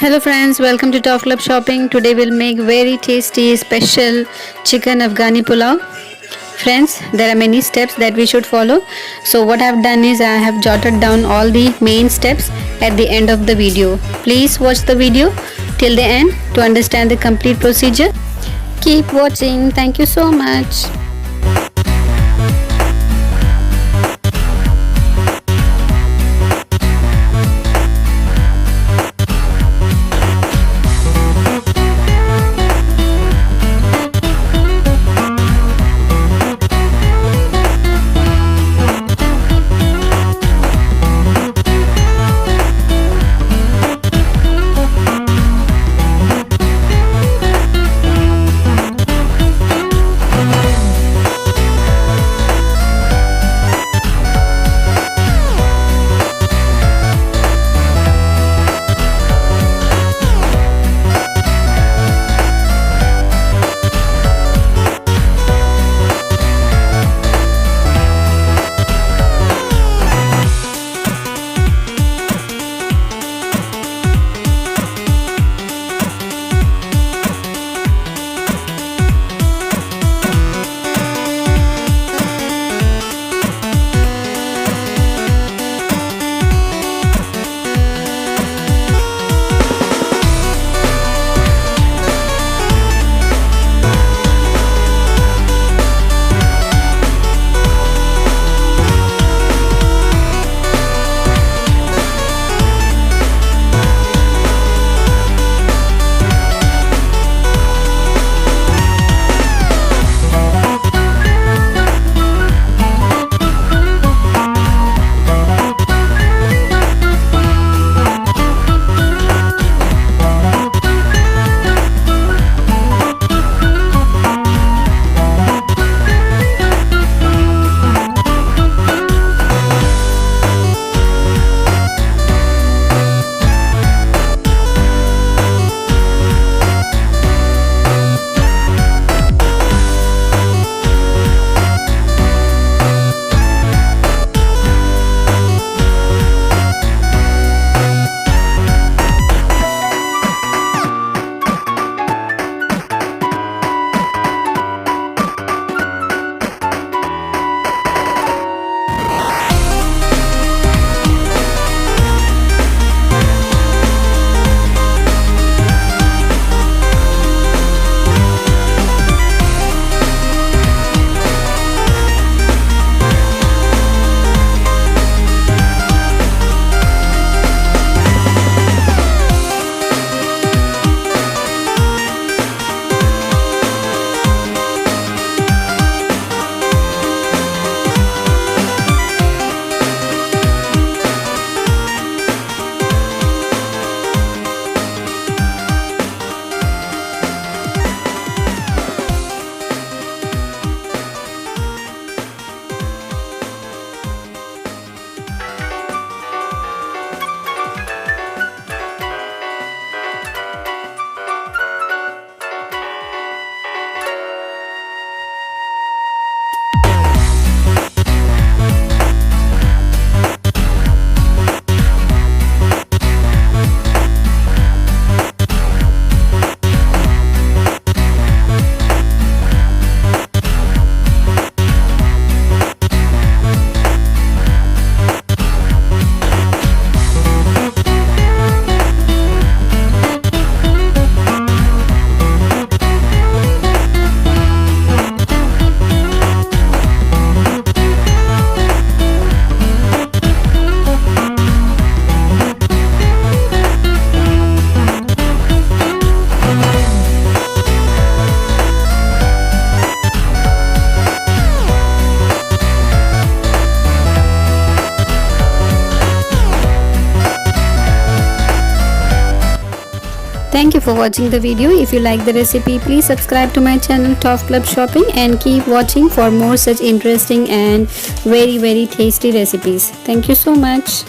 Hello friends, welcome to Top Club Shopping. Today we'll make very tasty special chicken Afghani pulao. Friends, there are many steps that we should follow. So what I've done is I have jotted down all the main steps at the end of the video. Please watch the video till the end to understand the complete procedure. Keep watching. Thank you so much. Thank you for watching the video. If you like the recipe, please subscribe to my channel Top Club Shopping and keep watching for more such interesting and very tasty recipes. Thank you so much.